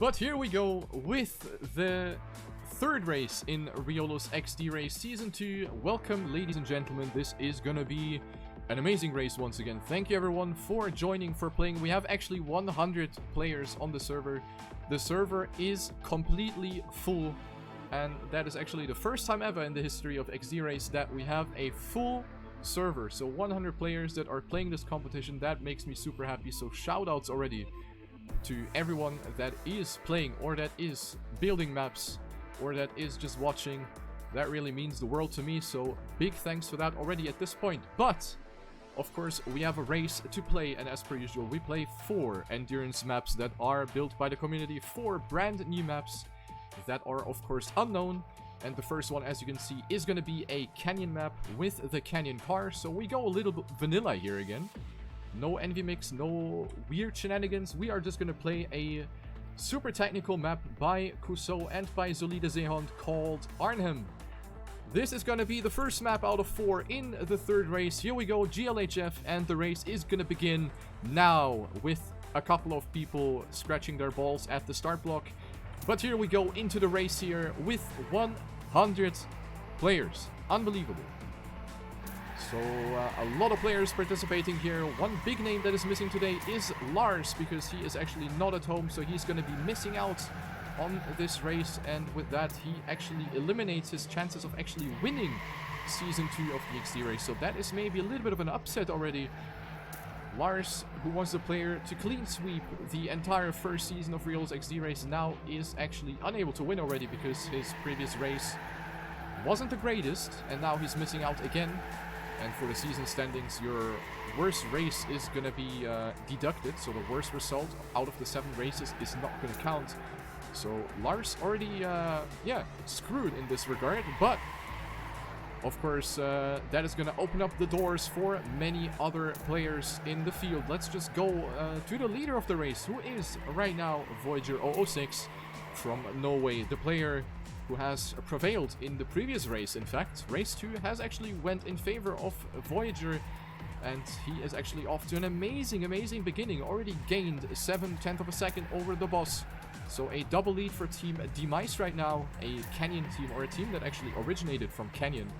But here we go with the third race in Riolu's XD Race Season 2. Welcome, ladies and gentlemen. This is gonna be an amazing race once again. Thank you everyone for joining, for playing. We have actually 100 players on the server. The server is completely full, and that is actually the first time ever in the history of XD Race that we have a full server. So 100 players that are playing this competition. That makes me super happy. So shoutouts already to everyone that is playing, or that is building maps, or that is just watching. That really means the world to me, so big thanks for that already at this point. But of course we have a race to play, and as per usual we play 4 endurance maps that are built by the community, 4 brand new maps that are of course unknown. And the first one, as you can see, is going to be a canyon map with the canyon car. So we go a little bit vanilla here again. No envy mix, no weird shenanigans. We are just going to play a super technical map by Cusot and by Solide Zeehond called Arnhem. This is going to be the first map out of 4 in the third race. Here we go, GLHF, and the race is going to begin now with a couple of people scratching their balls at the start block. But here we go into the race here with 100 players. Unbelievable. So a lot of players participating here. One big name that is missing today is Lars, because he is actually not at home, so he's going to be missing out on this race, and with that he actually eliminates his chances of actually winning Season 2 of the XD Race. So that is maybe a little bit of an upset already. Lars, who was the player to clean sweep the entire first season of Riolu's XD Race, now is actually unable to win already because his previous race wasn't the greatest, and now he's missing out again. And for the season standings, your worst race is going to be deducted. So the worst result out of the 7 races is not going to count. So Lars already, screwed in this regard. But, of course, that is going to open up the doors for many other players in the field. Let's just go to the leader of the race, who is right now Voyager 006 from Norway. The player who has prevailed in the previous race. In fact, race 2 has actually went in favor of Voyager, and he is actually off to an amazing beginning. Already gained 7/10 of a second over the boss. So a double lead for Team Demise right now, a Canyon team, or a team that actually originated from Canyon.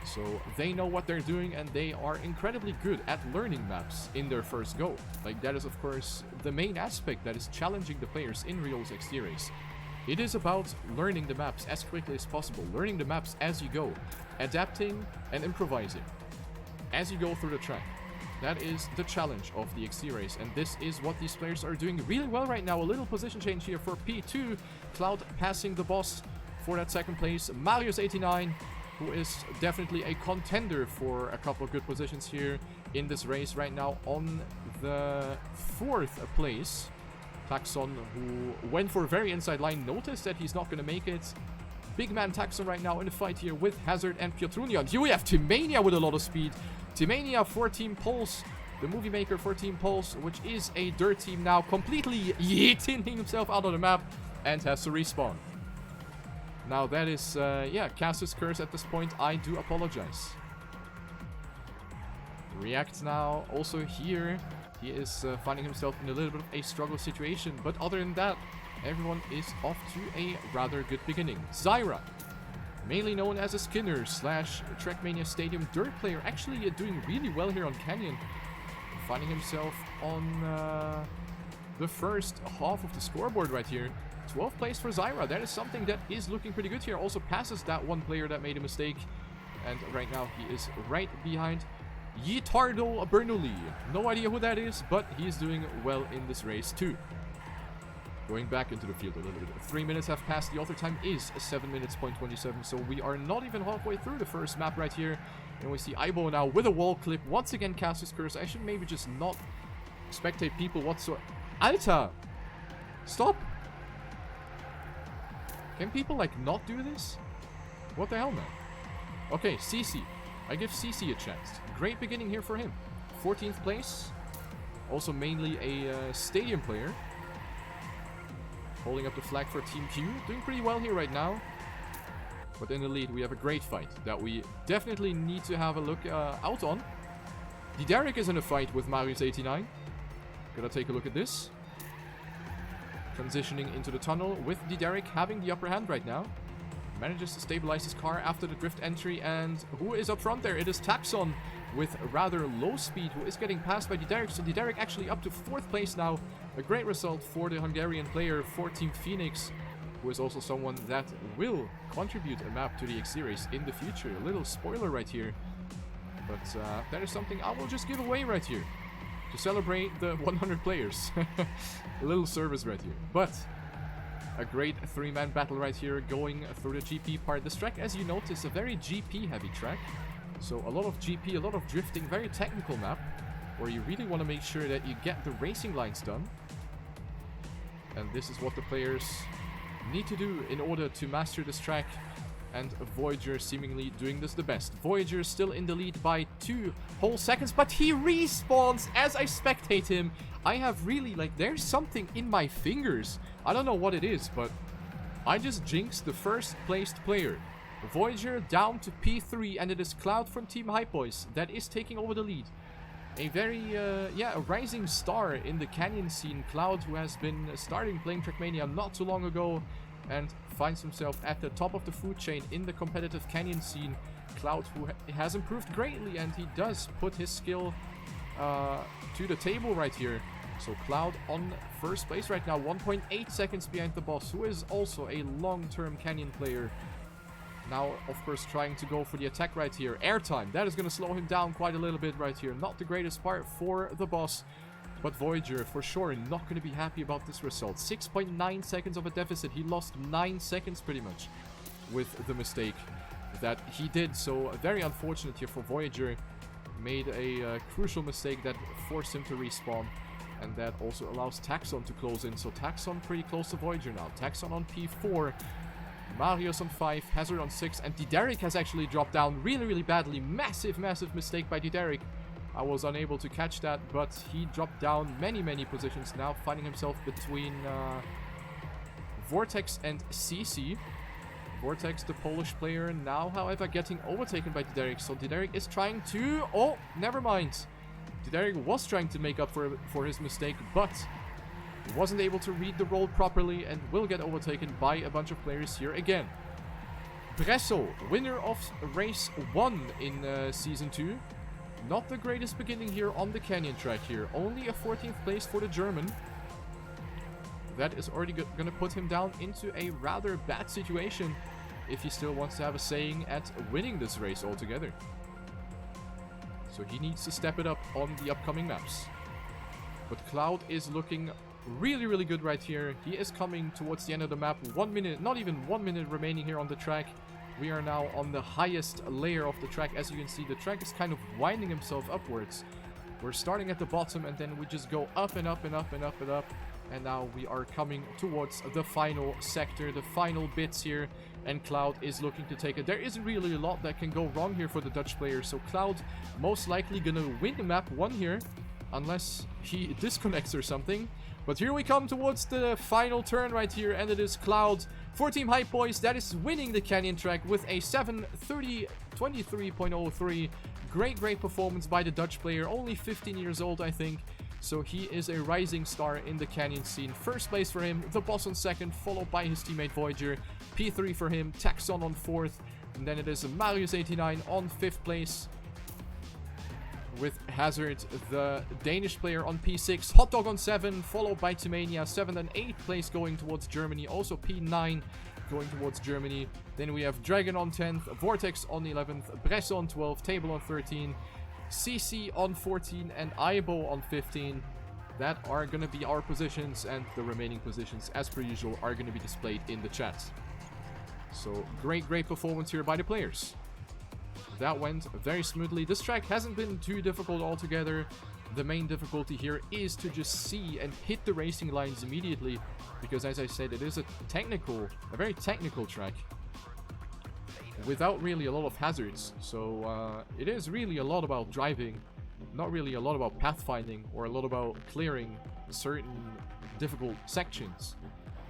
So they know what they're doing, and they are incredibly good at learning maps in their first go. Like, that is of course the main aspect that is challenging the players in Riolu's XD Race. It is about learning the maps as quickly as possible, learning the maps as you go, adapting and improvising as you go through the track. That is the challenge of the XD Race, and this is what these players are doing really well right now. A little position change here for P2. Cloud passing the boss for that second place. Marius89, who is definitely a contender for a couple of good positions here in this race right now, on the 4th place. Taxon, who went for a very inside line, noticed that he's not going to make it. Big man Taxon right now in the fight here with Hazard and Piotrunia. And here we have TMUF with a lot of speed. TMUF for Team Pulse, the movie maker for Team Pulse, which is a dirt team now, completely yeeting himself out of the map and has to respawn. Now that is, Casus curse at this point. I do apologize. React now also here. He is finding himself in a little bit of a struggle situation, but other than that, everyone is off to a rather good beginning. Zyra, mainly known as a Skinner / TrackMania Stadium dirt player, actually doing really well here on Canyon, finding himself on the first half of the scoreboard right here. 12th place for Zyra. That is something that is looking pretty good here. Also passes that one player that made a mistake, and right now he is right behind Yitardo Bernoulli. No idea who that is, but he is doing well in this race too. Going back into the field a little bit. 3 minutes have passed. The author time is 7 minutes, 27. So we are not even halfway through the first map right here. And we see Aibo now with a wall clip. Once again, Casus curse. I should maybe just not spectate people whatsoever. Alta! Stop! Can people, like, not do this? What the hell, man? Okay, CC. I give CC a chance. Great beginning here for him. 14th place. Also mainly a stadium player. Holding up the flag for Team Q. Doing pretty well here right now. But in the lead, we have a great fight that we definitely need to have a look out on. Derek is in a fight with Marius89. Gonna take a look at this. transitioning into the tunnel with Derek having the upper hand right now. Manages to stabilize his car after the drift entry, and who is up front there? It is Taxon with rather low speed who is getting passed by Derek. So Derek actually up to 4th place now. A great result for the Hungarian player for Team Phoenix, who is also someone that will contribute a map to the X Series in the future. A little spoiler right here. But that is something I will just give away right here to celebrate the 100 players. A little service right here. But a great 3-man battle right here going through the GP part. This track, as you notice, a very GP heavy track. So a lot of GP, a lot of drifting, very technical map where you really want to make sure that you get the racing lines done. And this is what the players need to do in order to master this track. And Voyager seemingly doing this the best. Voyager still in the lead by 2 whole seconds, but he respawns as I spectate him. I have really, like, there's something in my fingers. I don't know what it is, but I just jinxed the 1st placed player. Voyager down to P3, and it is Cloud from Team Hype Boys that is taking over the lead. A very, a rising star in the Canyon scene. Cloud, who has been starting playing TrackMania not too long ago, and finds himself at the top of the food chain in the competitive Canyon scene. Cloud, who has improved greatly, and he does put his skill to the table right here. So Cloud on 1st place right now, 1.8 seconds behind the boss, who is also a long-term Canyon player. Now, of course, trying to go for the attack right here. Airtime, that is going to slow him down quite a little bit right here. Not the greatest part for the boss. But Voyager, for sure, not going to be happy about this result. 6.9 seconds of a deficit. He lost 9 seconds pretty much with the mistake that he did. So very unfortunate here for Voyager. Made a crucial mistake that forced him to respawn. And that also allows Taxon to close in. So Taxon pretty close to Voyager now. Taxon on P4. Marius on 5. Hazard on 6. And Derek has actually dropped down really, really badly. Massive, massive mistake by Derek. I was unable to catch that, but he dropped down many, many positions now, finding himself between Vortex and CC. Vortex, the Polish player, now, however, getting overtaken by Derek. So Derek is trying to... Oh, never mind. Derek was trying to make up for his mistake, but he wasn't able to read the road properly and will get overtaken by a bunch of players here again. Bresso, winner of race 1 in Season 2. Not the greatest beginning here on the Canyon track here. Only a 14th place for the German. That is already going to put him down into a rather bad situation if he still wants to have a saying at winning this race altogether. So he needs to step it up on the upcoming maps. But Cloud is looking really, really good right here. He is coming towards the end of the map. 1 minute, not even 1 minute remaining here on the track. We are now on the highest layer of the track. As you can see, the track is kind of winding himself upwards. We're starting at the bottom and then we just go up and up and up and up and up. And now we are coming towards the final sector, the final bits here. And Cloud is looking to take it. There isn't really a lot that can go wrong here for the Dutch player. So Cloud most likely gonna win the map 1 here. Unless he disconnects or something. But here we come towards the final turn right here, and it is Cloud for Team Hype Boys that is winning the Canyon track with a 7:30:23.03. Great performance by the Dutch player, only 15 years old, I think. So he is a rising star in the Canyon scene. 1st place for him, the boss on 2nd, followed by his teammate Voyager. P3 for him, Taxon on 4th, and then it is Marius89 on 5th place. With Hazard, the Danish player on P6, Hotdog on 7, followed by TMUF, 7th and 8th place going towards Germany, also P9 going towards Germany. Then we have Dragon on 10th, Vortex on 11th, Bresso on 12th, Table on 13, CC on 14, and Aibo on 15. That are going to be our positions, and the remaining positions, as per usual, are going to be displayed in the chat. So, great performance here by the players. That went very smoothly. This track hasn't been too difficult altogether. The main difficulty here is to just see and hit the racing lines immediately, because as I said, it is a very technical track without really a lot of hazards. So it is really a lot about driving, not really a lot about pathfinding or a lot about clearing certain difficult sections.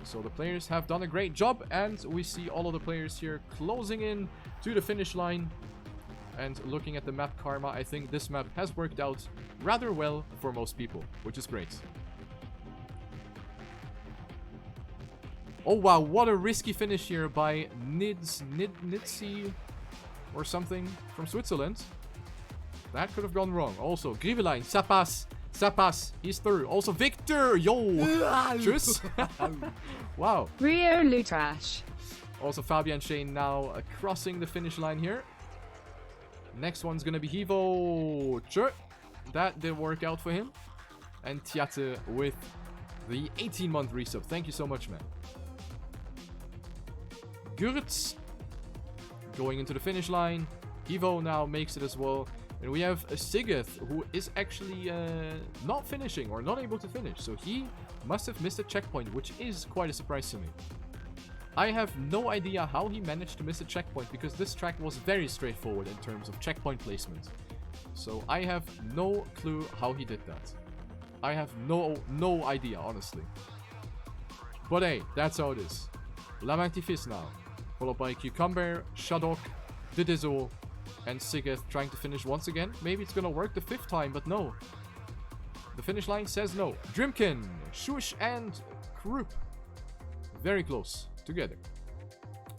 So the players have done a great job, and we see all of the players here closing in to the finish line. And looking at the map karma, I think this map has worked out rather well for most people, which is great. Oh wow, what a risky finish here by Nidsi or something from Switzerland. That could have gone wrong. Also, Grievelein, Sapas, he's through. Also, Victor, yo, tschüss. Wow. Riolu trash. Also, Fabian Shane now crossing the finish line here. Next one's gonna be Hivo. Sure. That didn't work out for him. And Tiate with the 18-month resub. Thank you so much, man. Gurts going into the finish line. Hivo now makes it as well. And we have Sigeth, who is actually not finishing or not able to finish. So he must have missed a checkpoint, which is quite a surprise to me. I have no idea how he managed to miss a checkpoint because this track was very straightforward in terms of checkpoint placement. So I have no clue how he did that. I have no idea, honestly. But hey, that's how it is. Lamantifis now, followed by Cucumber, Shadok, Didizo, and Sigeth trying to finish once again. Maybe it's gonna work the 5th time, but no. The finish line says no. Drimkin, Shush, and Krupp. Very close together.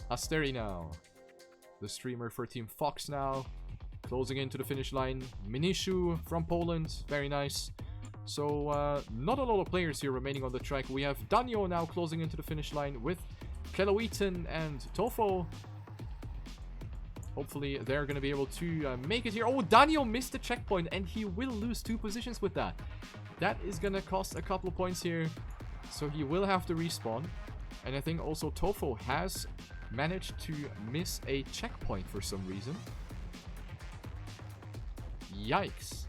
Asteri now. The streamer for Team Fox now. Closing into the finish line. Minishu from Poland. Very nice. So, not a lot of players here remaining on the track. We have Danio now closing into the finish line with Keloetan and Tofo. Hopefully, they're going to be able to make it here. Oh, Danio missed the checkpoint, and he will lose 2 positions with that. That is going to cost a couple of points here. So, he will have to respawn. And I think also Tofo has managed to miss a checkpoint for some reason. Yikes.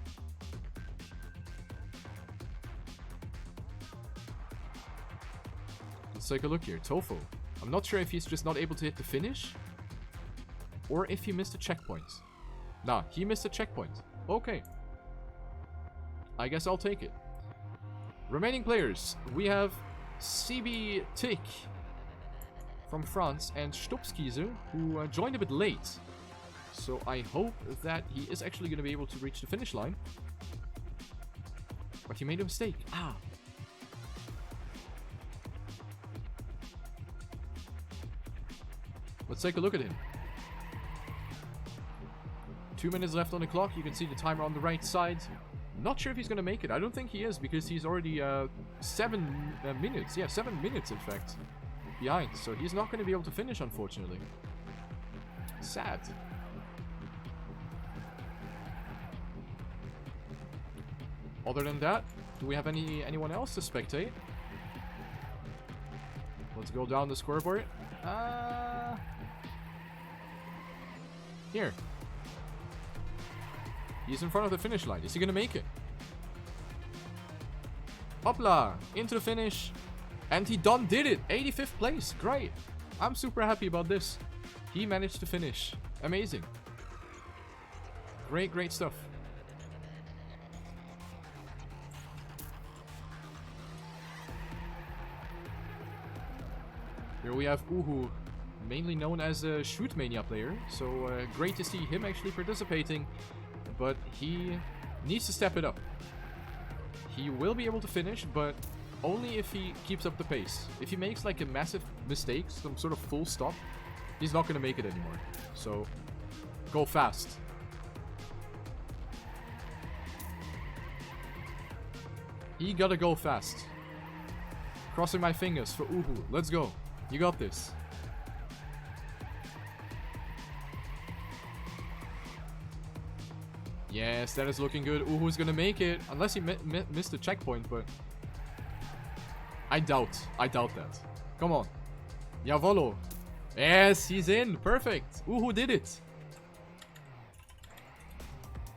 Let's take a look here. Tofo. I'm not sure if he's just not able to hit the finish. Or if he missed a checkpoint. Nah, he missed a checkpoint. Okay. I guess I'll take it. Remaining players. We have CB Tick from France and Stupskiese, who joined a bit late. So I hope that he is actually going to be able to reach the finish line. But he made a mistake. Ah. Let's take a look at him. 2 minutes left on the clock. You can see the timer on the right side. Not sure if he's going to make it. I don't think he is because he's already 7 minutes. Yeah, 7 minutes in fact behind. So he's not going to be able to finish, unfortunately. Sad. Other than that, do we have anyone else to spectate? Let's go down the scoreboard. Here. He's in front of the finish line. Is he going to make it? Hopla! Into the finish. And he did it. 85th place. Great. I'm super happy about this. He managed to finish. Amazing. Great stuff. Here we have Uhu, mainly known as a TrackMania player. So great to see him actually participating. But he needs to step it up. He will be able to finish, but only if he keeps up the pace. If he makes like a massive mistake, some sort of full stop, he's not going to make it anymore. So, go fast. He gotta go fast. Crossing my fingers for Uhu. Let's go. You got this. Yes, that is looking good. Uhu's gonna make it. Unless he missed the checkpoint, but... I doubt that. Come on. Javolo. Yes, he's in. Perfect. Uhu did it.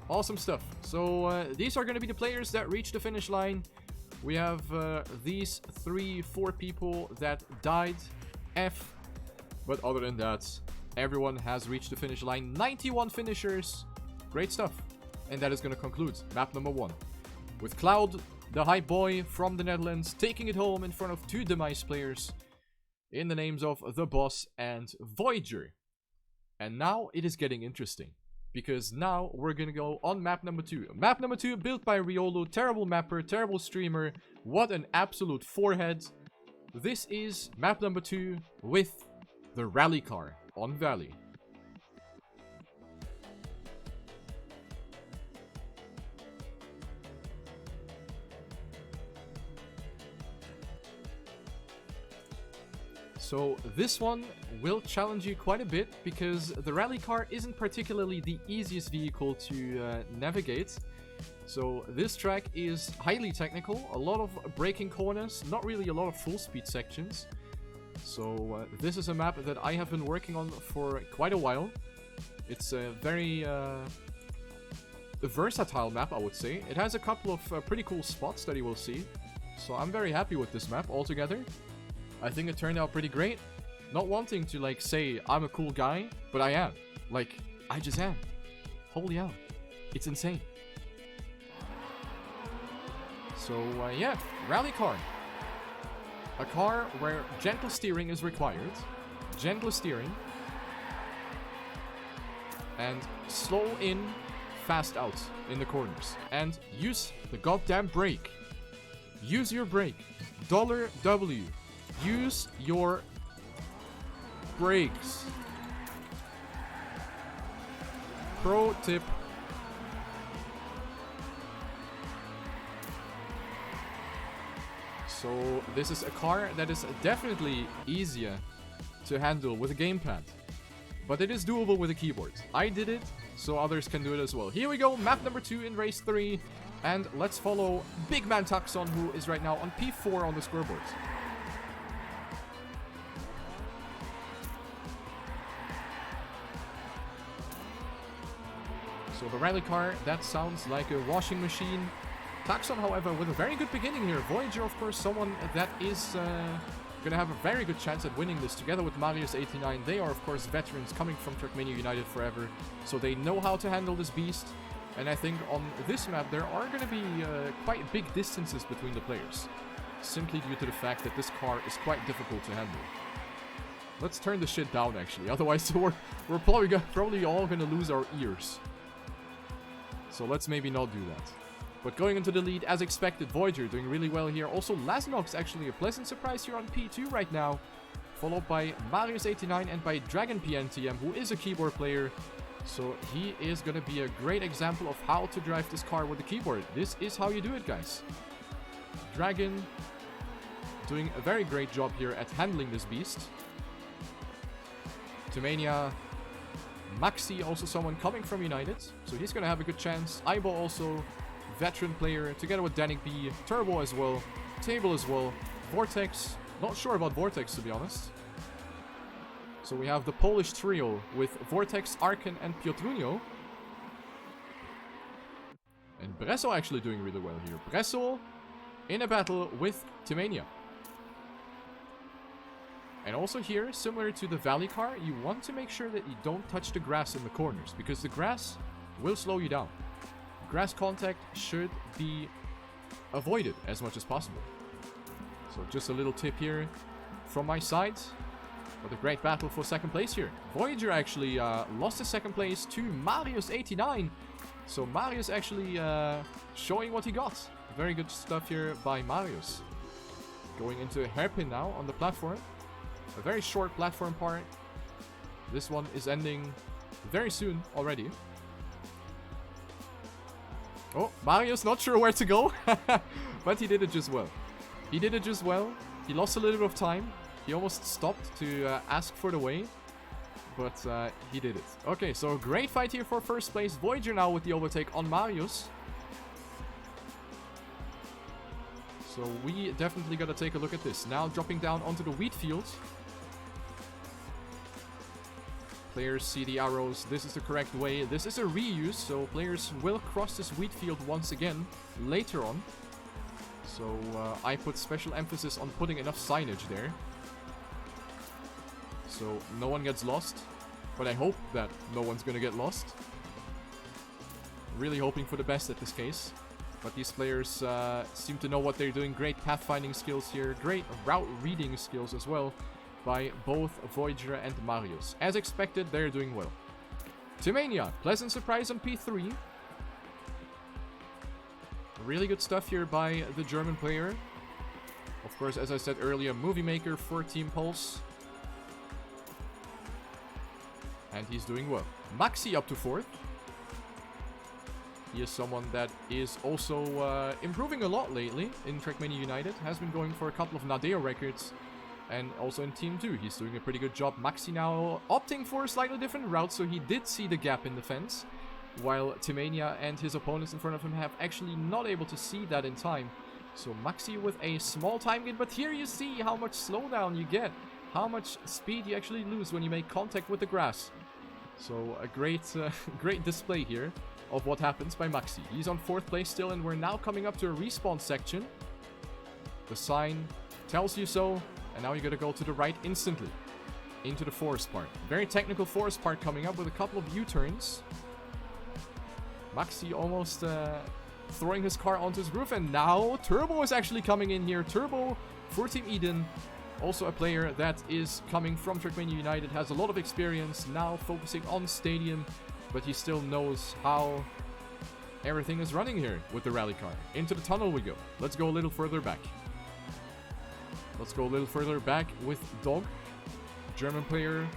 Awesome stuff. So, these are gonna be the players that reach the finish line. We have these 4 people that died. F. But other than that, everyone has reached the finish line. 91 finishers. Great stuff. And that is going to conclude map number 1. With Cloud, the hype boy from the Netherlands, taking it home in front of 2 Demise players in the names of The Boss and Voyager. And now it is getting interesting. Because now we're going to go on map number 2. Map number 2 built by Riolu. Terrible mapper, terrible streamer. What an absolute forehead. this is map number 2 with the rally car on Valley. So this one will challenge you quite a bit because the rally car isn't particularly the easiest vehicle to navigate. So this track is highly technical, a lot of braking corners, not really a lot of full speed sections. So this is a map that I have been working on for quite a while. It's a very versatile map, I would say. It has a couple of pretty cool spots that you will see. So I'm very happy with this map altogether. I think it turned out pretty great. Not wanting to like say I'm a cool guy, but I am. Like, I just am. Holy hell. It's insane. So yeah, rally car. A car where gentle steering is required. Gentle steering. And slow in, fast out in the corners. And use the goddamn brake. Use your brake. $W. Use your brakes. Pro tip. So this is a car that is definitely easier to handle with a gamepad. But it is doable with a keyboard. I did it, so others can do it as well. Here we go, map number 2 in race 3. And let's follow Big Man Taxon, who is right now on P4 on the scoreboard. So the rally car, that sounds like a washing machine. Taxon, however, with a very good beginning here. Voyager, of course, someone that is going to have a very good chance at winning this together with Marius89. They are, of course, veterans coming from TrackMania United forever, so they know how to handle this beast. And I think on this map, there are going to be quite big distances between the players, simply due to the fact that this car is quite difficult to handle. Let's turn the shit down, actually. Otherwise, we're probably all going to lose our ears. So let's maybe not do that. But going into the lead, as expected, Voyager doing really well here. Also, Lasnox actually a pleasant surprise here on P2 right now. Followed by Marius89 and by Dragon PNTM, who is a keyboard player. So he is going to be a great example of how to drive this car with the keyboard. This is how you do it, guys. Dragon doing a very great job here at handling this beast. TMUF. Maxi, also someone coming from United, so he's going to have a good chance. Aibo also, veteran player, together with Danik B. Turbo as well, Table as well, Vortex, not sure about Vortex to be honest. So we have the Polish trio with Vortex, Arken and Piotrunio. And Bresso actually doing really well here. Bresso in a battle with TMUF. And also here, similar to the Valley car, you want to make sure that you don't touch the grass in the corners, because the grass will slow you down. Grass contact should be avoided as much as possible. So just a little tip here from my side. But a great battle for second place here. Voyager actually lost his second place to Marius89. So Marius actually showing what he got. Very good stuff here by Marius. Going into a hairpin now on the platform. A very short platform part. This one is ending very soon already. Oh, Marius not sure where to go. But he did it just well. He did it just well. He lost a little bit of time. He almost stopped to ask for the way. But he did it. Okay, so a great fight here for first place. Voyager now with the overtake on Marius. So we definitely gotta take a look at this. Now dropping down onto the wheat field. Players see the arrows. This is the correct way. This is a reuse, so players will cross this wheat field once again later on. So I put special emphasis on putting enough signage there, so no one gets lost. But I hope that no one's gonna get lost. Really hoping for the best at this case. But these players seem to know what they're doing. Great pathfinding skills here. Great route reading skills as well by both Voyager and Marius. As expected, they're doing well. TMUF, pleasant surprise on P3. Really good stuff here by the German player. Of Of course, as I said earlier, movie maker for Team Pulse. And he's doing well. Maxi up to 4th. He is someone that is also improving a lot lately in TrackMania United. Has been going for a couple of Nadeo records. And also in Team 2, he's doing a pretty good job. Maxi now opting for a slightly different route, so he did see the gap in the fence. While TMUF and his opponents in front of him have actually not able to see that in time. So Maxi with a small time gain, but here you see how much slowdown you get. How much speed you actually lose when you make contact with the grass. So a great, great display here of what happens by Maxi. He's on 4th place still, and we're now coming up to a respawn section. The sign tells you so, and now you gotta go to the right instantly. Into the forest part. Very technical forest part coming up with a couple of U-turns. Maxi almost throwing his car onto his roof, and now Turbo is actually coming in here. Turbo for Team Eden. Also a player that is coming from TrackMania United, has a lot of experience, now focusing on Stadium, but he still knows how everything is running here with the rally car. Into the tunnel we go. Let's go a little further back. Let's go a little further back with Dog, German player,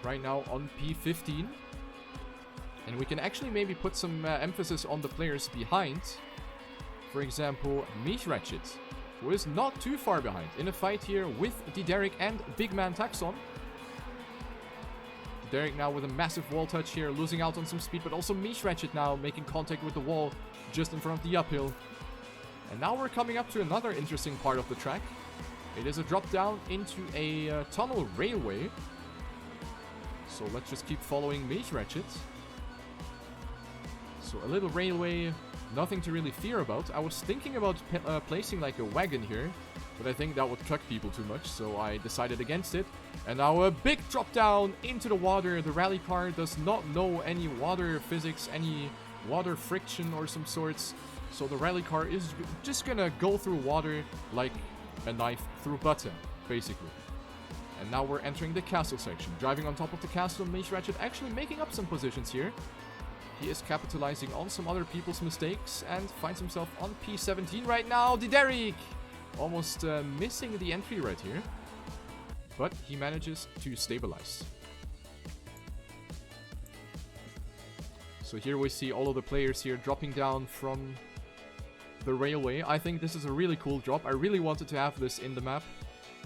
right now on P15. And we can actually maybe put some emphasis on the players behind. For example, Mich Ratchet, who is not too far behind in a fight here with Derek and Big Man Taxon. Derek now with a massive wall touch here, losing out on some speed, but also Mich Ratchet now making contact with the wall just in front of the uphill. And now we're coming up to another interesting part of the track. It is a drop down into a tunnel railway. So let's just keep following Mich Ratchet. So a little railway, nothing to really fear about. I was thinking about placing like a wagon here, but I think that would truck people too much, so I decided against it. And now a big drop down into the water. The rally car does not know any water physics, any water friction or some sorts. So the rally car is just gonna go through water like a knife through butter, basically. And now we're entering the castle section. Driving on top of the castle, Mich Ratchet actually making up some positions here. He is capitalizing on some other people's mistakes and finds himself on P17 right now. Derek almost missing the entry right here, but he manages to stabilize. So here we see all of the players here dropping down from the railway. I think this is a really cool drop. I really wanted to have this in the map,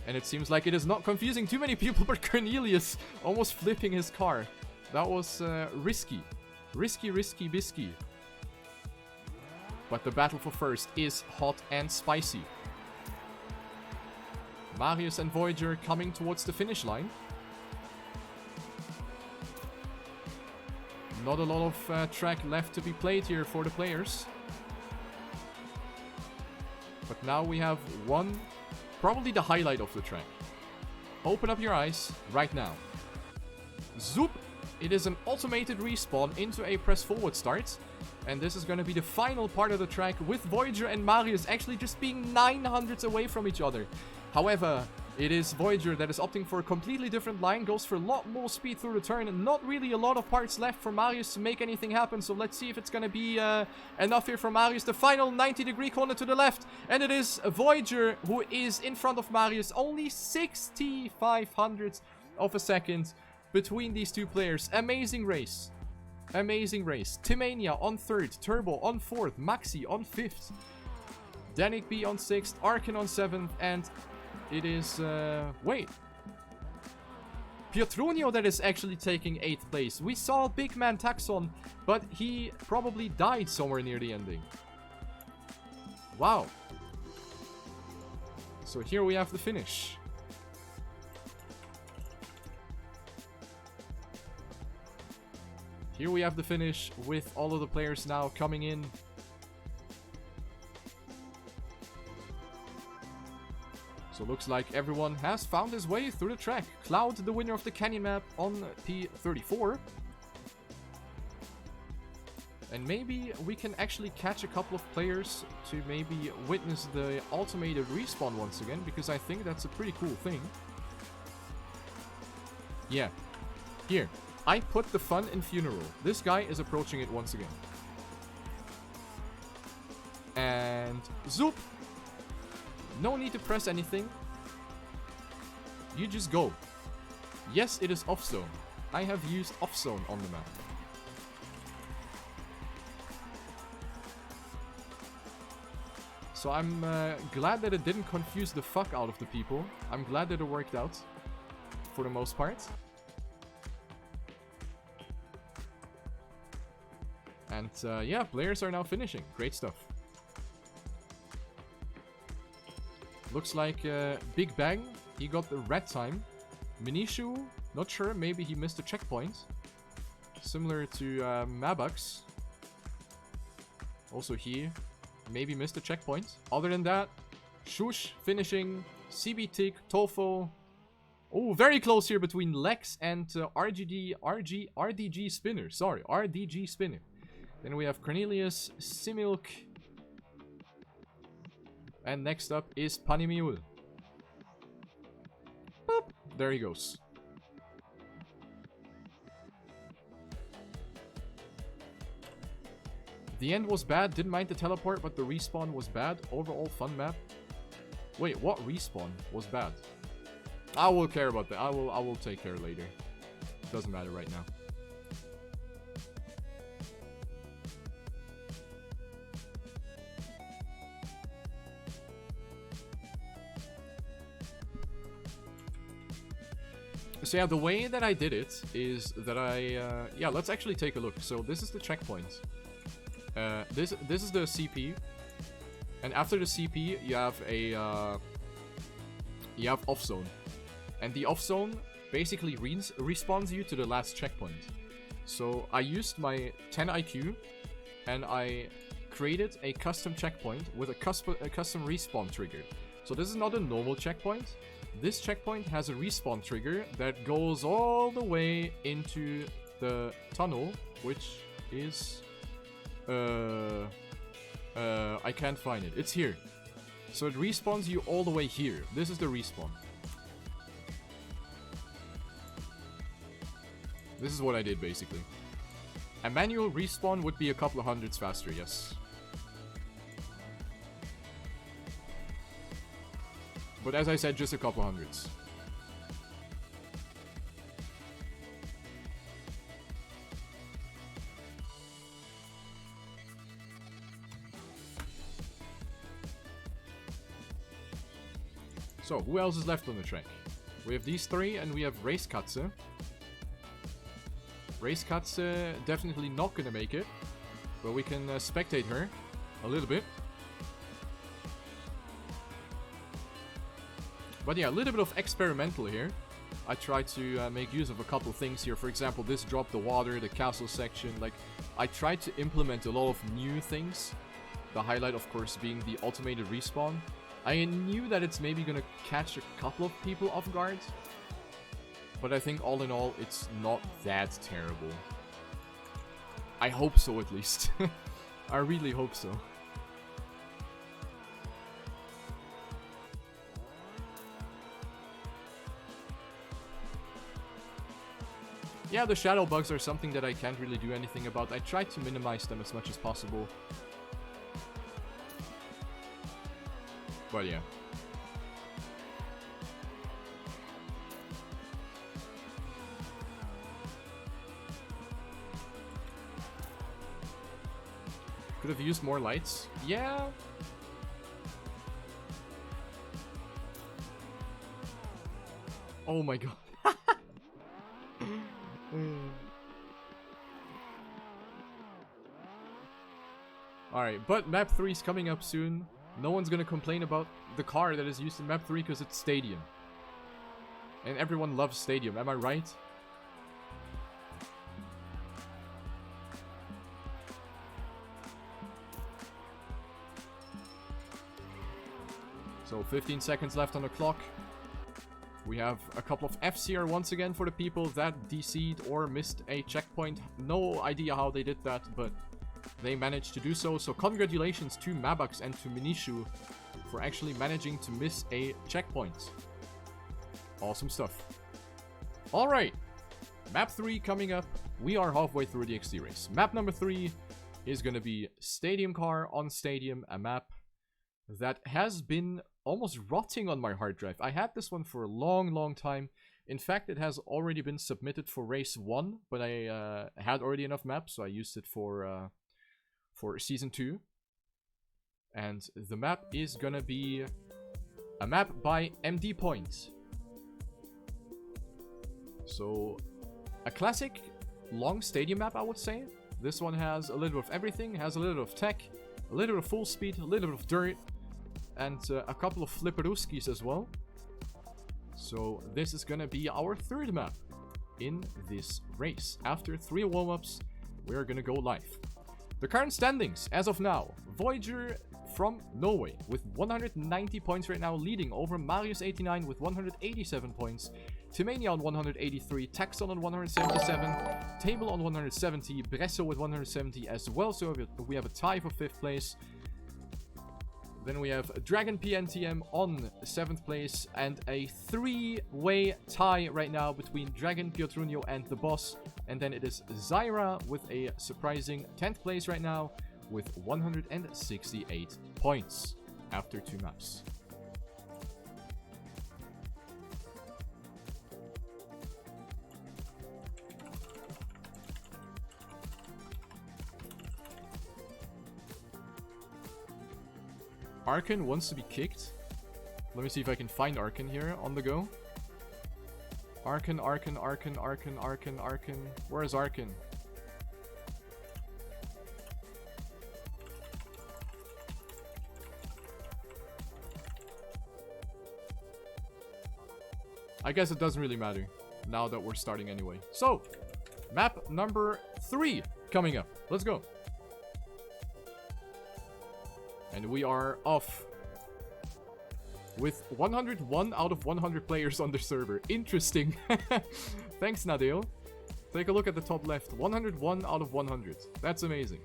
and it seems like it is not confusing too many people, but Cornelius almost flipping his car. That was risky. Risky, risky, bisky. But the battle for first is hot and spicy. Marius and Voyager coming towards the finish line. Not a lot of track left to be played here for the players. But now we have one, probably the highlight of the track. Open up your eyes right now. Zoop! It is an automated respawn into a press forward start. And this is going to be the final part of the track with Voyager and Marius actually just being 900s away from each other. However, it is Voyager that is opting for a completely different line, goes for a lot more speed through the turn, and not really a lot of parts left for Marius to make anything happen. So let's see if it's going to be enough here for Marius. The final 90-degree corner to the left, and it is Voyager who is in front of Marius. Only 6500ths of a second between these two players. Amazing race. Amazing race. TMUF on 3rd, Turbo on 4th, Maxi on 5th, Danik B on 6th, Arkin on 7th, and it is, wait. Pietrunio that is actually taking 8th place. We saw Big Man Taxon, but he probably died somewhere near the ending. Wow. So here we have the finish. Here we have the finish with all of the players now coming in. So looks like everyone has found his way through the track. Cloud, the winner of the Canyon map on P34. And maybe we can actually catch a couple of players to maybe witness the automated respawn once again, because I think that's a pretty cool thing. Yeah. Here. I put the fun in funeral. This guy is approaching it once again. And zoop! No need to press anything. You just go. Yes, it is off zone. I have used off zone on the map. So I'm glad that it didn't confuse the fuck out of the people. I'm glad that it worked out. For the most part. And yeah, players are now finishing. Great stuff. Looks like Big Bang, he got the red time. Minishu, not sure, maybe he missed a checkpoint. Similar to Mabux. Also he maybe missed a checkpoint. Other than that, Shush finishing, CB-Tick, Tofo. Oh, very close here between Lex and RDG Spinner. Sorry, RDG Spinner. Then we have Cornelius, Similk. And next up is Panimiul. Boop. There he goes. The end was bad, didn't mind the teleport, but the respawn was bad. Overall fun map. Wait, what respawn was bad? I will care about that. I will take care later. Doesn't matter right now. So yeah, the way that I did it is that yeah, let's actually take a look. So this is the checkpoint. This is the CP, and after the CP you have a off zone, and the off zone basically respawns you to the last checkpoint. So I used my 10 IQ, and I created a custom checkpoint with a custom respawn trigger. So this is not a normal checkpoint. This checkpoint has a respawn trigger that goes all the way into the tunnel, which is... I can't find it. It's here. So it respawns you all the way here. This is the respawn. This is what I did, basically. A manual respawn would be a couple of hundreds faster, yes. But as I said, just a couple hundreds. So, who else is left on the track? We have these three, and we have Race Katze. Race Katze definitely not gonna make it, but we can spectate her a little bit. But yeah, a little bit of experimental here. I tried to make use of a couple things here. For example, this drop the water, the castle section. Like, I tried to implement a lot of new things. The highlight, of course, being the automated respawn. I knew that it's maybe gonna catch a couple of people off guard. But I think all in all, it's not that terrible. I hope so, at least. I really hope so. Yeah, the shadow bugs are something that I can't really do anything about. I try to minimize them as much as possible. But yeah. Could have used more lights. Yeah. Oh my god. Alright, but map 3 is coming up soon. No one's gonna complain about the car that is used in map 3 because it's Stadium. And everyone loves Stadium, am I right? So 15 seconds left on the clock. We have a couple of Fs here once again for the people that DC'd or missed a checkpoint. No idea how they did that, but they managed to do so. So congratulations to Mabux and to Minishu for actually managing to miss a checkpoint. Awesome stuff. Alright, map 3 coming up. We are halfway through the XD race. Map number 3 is going to be Stadium Car on Stadium, a map that has been almost rotting on my hard drive. I had this one for a long, long time. In fact, it has already been submitted for race 1, but I had already enough maps, so I used it for season 2. And the map is gonna be a map by MD Point. So, a classic long stadium map, I would say. This one has a little bit of everything, has a little bit of tech, a little bit of full speed, a little bit of dirt, and a couple of flipperuskis as well. So this is gonna be our third map in this race. After 3 warm-ups, we're gonna go live. The current standings as of now: Voyager from Norway with 190 points right now, leading over Marius89 with 187 points, TMUF on 183, Taxon on 177, Table on 170, Bresso with 170 as well, so we have a tie for 5th place. Then we have Dragon PNTM on 7th place, and a 3-way tie right now between Dragon, Piotrunio, and the boss. And then it is Zyra with a surprising 10th place right now with 168 points after 2 maps. Arkan wants to be kicked. Let me see if I can find Arkan here on the go. Arkan. Where is Arkan? I guess it doesn't really matter now that we're starting anyway. So, map number 3 coming up. Let's go. And we are off with 101 out of 100 players on the server. Interesting. Thanks, Nadeo. Take a look at the top left. 101 out of 100. That's amazing.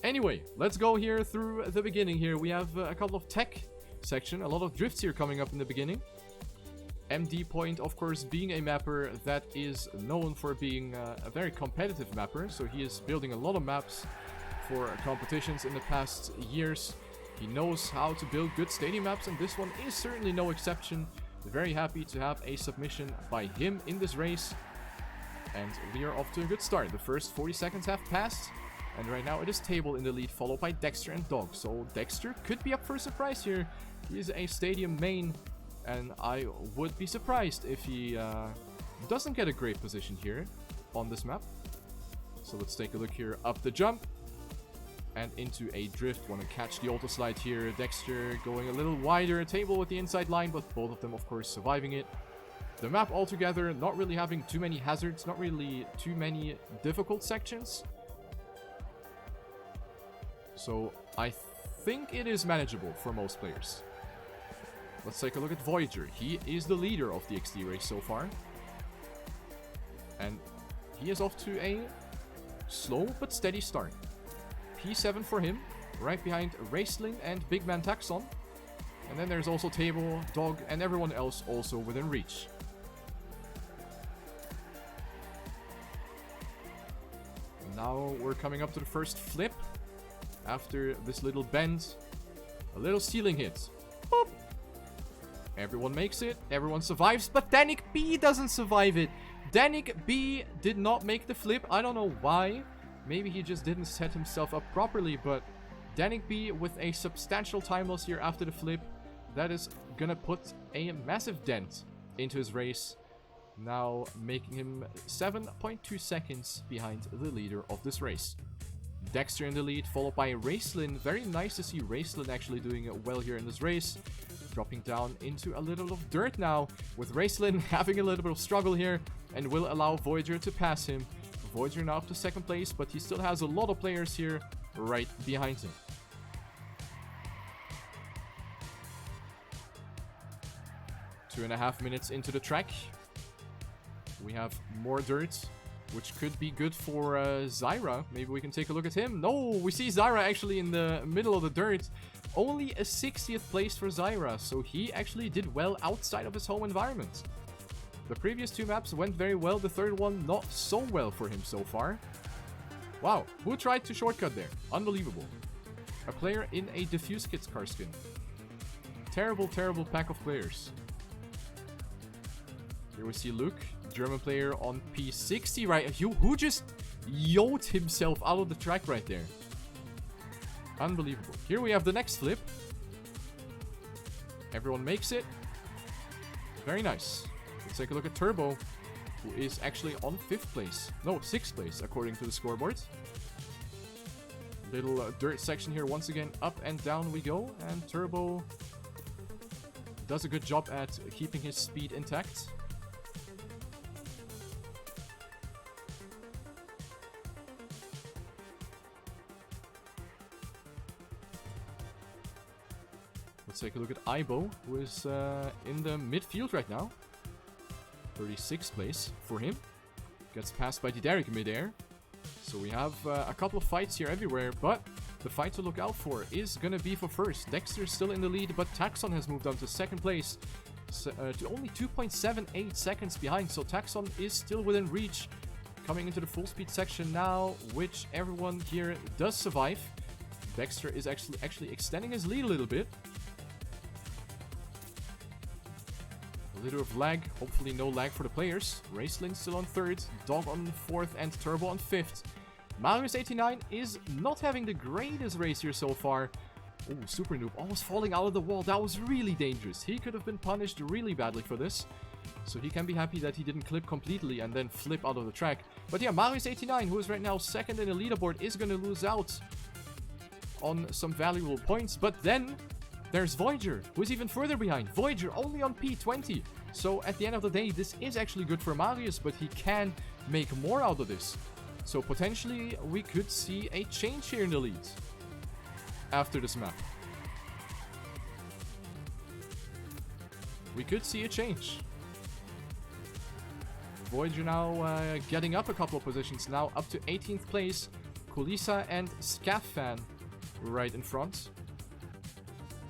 Anyway, let's go here through the beginning here. We have a couple of tech section. A lot of drifts here coming up in the beginning. MD Point, of course, being a mapper that is known for being a very competitive mapper. So he is building a lot of maps for competitions in the past years. He knows how to build good stadium maps, and this one is certainly no exception. Very happy to have a submission by him in this race. And we are off to a good start. The first 40 seconds have passed, and right now it is Table in the lead, followed by Dexter and Dog. So Dexter could be up for a surprise here. He is a stadium main, and I would be surprised if he doesn't get a great position here on this map. So let's take a look here. Up the jump. And into a drift. Want to catch the auto slide here. Dexter going a little wider. Table with the inside line, but both of them, of course, surviving it. The map altogether not really having too many hazards. Not really too many difficult sections. So I think it is manageable for most players. Let's take a look at Voyager. He is the leader of the XD race so far. And he is off to a slow but steady start. P7 for him, right behind Racelin and Big Man Taxon. And then there's also Table, Dog, and everyone else also within reach. Now we're coming up to the first flip. After this little bend, a little ceiling hit. Boop. Everyone makes it, everyone survives, but Danik B doesn't survive it. Danik B did not make the flip. I don't know why. Maybe he just didn't set himself up properly, but Danik B with a substantial time loss here after the flip. That is gonna put a massive dent into his race. Now making him 7.2 seconds behind the leader of this race. Dexter in the lead, followed by Racelin. Very nice to see Racelin actually doing well here in this race. Dropping down into a little of dirt now, with Racelin having a little bit of struggle here, and will allow Voyager to pass him. Voyager now up to 2nd place, but he still has a lot of players here right behind him. Two and a half minutes into the track. We have more dirt, which could be good for Zyra. Maybe we can take a look at him. No, we see Zyra actually in the middle of the dirt. Only a 60th place for Zyra, so he actually did well outside of his home environment. The previous 2 maps went very well, the third one not so well for him so far. Wow, who tried to shortcut there? Unbelievable. A player in a diffuse kits car skin. terrible, terrible pack of players. Here we see Luke, German player on P60, right? Who just yoked himself out of the track right there. Unbelievable. Here we have the next flip. Everyone makes it. Very nice. Let's take a look at Turbo, who is actually on 5th place. No, 6th place, according to the scoreboard. Little dirt section here once again. Up and down we go. And Turbo does a good job at keeping his speed intact. Let's take a look at Aibo, who is in the midfield right now. 36th place for him. Gets passed by Diderik midair. So we have a couple of fights here everywhere, but the fight to look out for is gonna be for first. Dexter is still in the lead, but Taxon has moved on to 2nd place. To only 2.78 seconds behind, so Taxon is still within reach. Coming into the full speed section now, which everyone here does survive. Dexter is actually extending his lead a little bit. A little of lag, hopefully no lag for the players. Raceland still on 3rd, Dog on 4th, and Turbo on 5th. Marius89 is not having the greatest race here so far. Oh, Super Noob almost falling out of the wall. That was really dangerous. He could have been punished really badly for this. So he can be happy that he didn't clip completely and then flip out of the track. But yeah, Marius89, who is right now 2nd in the leaderboard, is going to lose out on some valuable points. But then there's Voyager, who is even further behind. Voyager only on P20. So at the end of the day, this is actually good for Marius, but he can make more out of this. So potentially we could see a change here in the lead after this map. We could see a change. Voyager now getting up a couple of positions, now up to 18th place. Kulisa and Scaffan right in front.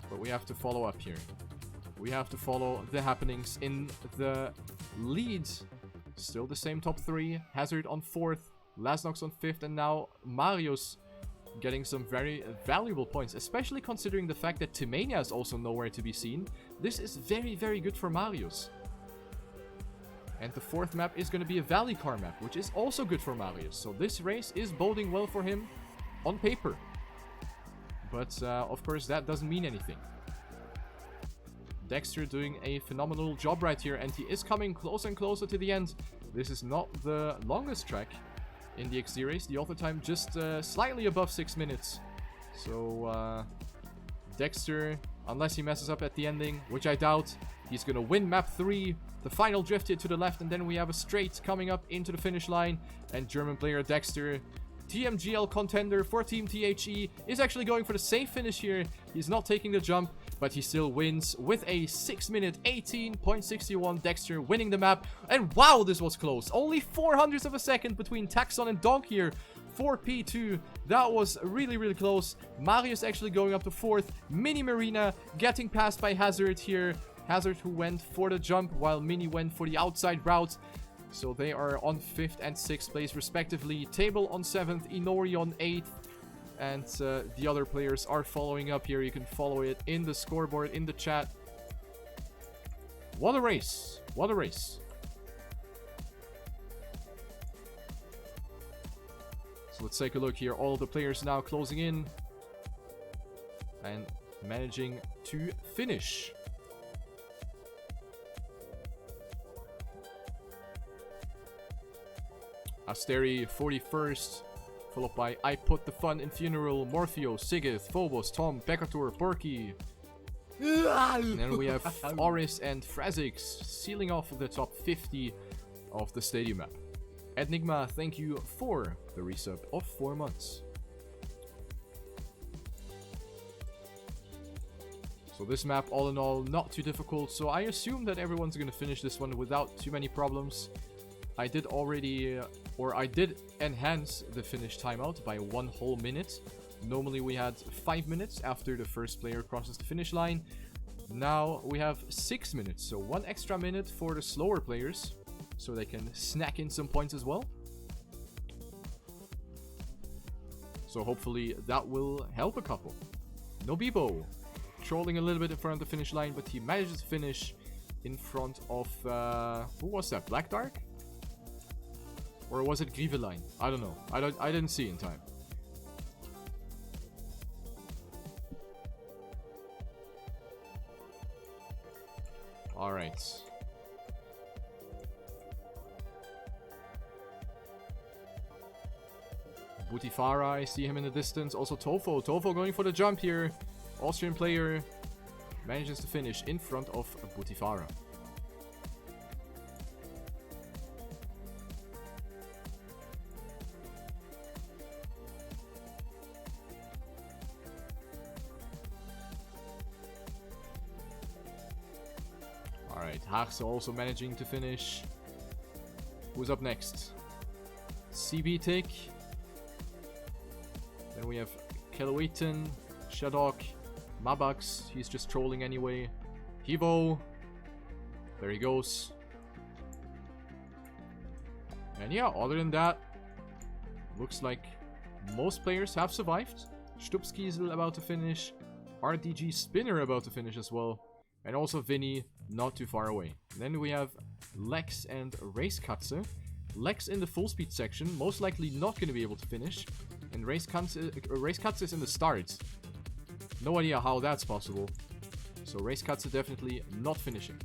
But we have to follow up here. We have to follow the happenings in the lead. Still the same top 3. Hazard on 4th, Lasnox on 5th, and now Marius getting some very valuable points, especially considering the fact that TMUF is also nowhere to be seen. This is very, very good for Marius. And the 4th map is going to be a Valley Car map, which is also good for Marius. So this race is boding well for him on paper. But of course that doesn't mean anything. Dexter doing a phenomenal job right here, and he is coming closer and closer to the end. This is not the longest track in the XD race. The auto time just slightly above 6 minutes. So Dexter, unless he messes up at the ending, which I doubt, he's gonna win map 3. The final drift here to the left, and then we have a straight coming up into the finish line. And German player Dexter, TMGL contender for Team THE, is actually going for the safe finish here. He's not taking the jump, but he still wins with a 6 minute 18.61. Dexter winning the map. And wow, this was close. Only 0.04 of a second between Taxon and Dog here for P2. That was really, really close. Marius actually going up to 4th. Mini Marina getting passed by Hazard here. Hazard who went for the jump while Mini went for the outside route. So they are on 5th and 6th place respectively. Table on 7th, Inori on 8th. And the other players are following up here. You can follow it in the scoreboard, in the chat. What a race. What a race. So let's take a look here. All the players now closing in. And managing to finish. Asteri 41st, followed by I Put the Fun in Funeral, Morpheo, Sigith, Phobos, Tom, Bekator, Porky. And then we have Oris and Frazix sealing off the top 50 of the stadium map. Enigma, thank you for the resub of 4 months. So this map, all in all, not too difficult. So I assume that everyone's going to finish this one without too many problems. I did already, I did enhance the finish timeout by 1 whole minute. Normally we had 5 minutes after the first player crosses the finish line. Now we have 6 minutes, so 1 extra minute for the slower players, so they can snack in some points as well. So hopefully that will help a couple. Nobibo, trolling a little bit in front of the finish line, but he manages to finish in front of, who was that? Black Dark? Or was it Grieveline? I don't know. I didn't see in time. Alright. Butifara, I see him in the distance. Also Tofo. Tofo going for the jump here. Austrian player manages to finish in front of Butifara. Alright, Haagse also managing to finish. Who's up next? CB Tick. Then we have Keloitan, Shadok, Mabax. He's just trolling anyway. Hivo. There he goes. And yeah, other than that, looks like most players have survived. Stupskiesel about to finish. RDG Spinner about to finish as well. And also Vinny, not too far away. Then we have Lex and Racekatze. Lex in the full speed section, most likely not going to be able to finish. And Racekatze is in the start. No idea how that's possible. So Racekatze definitely not finishing.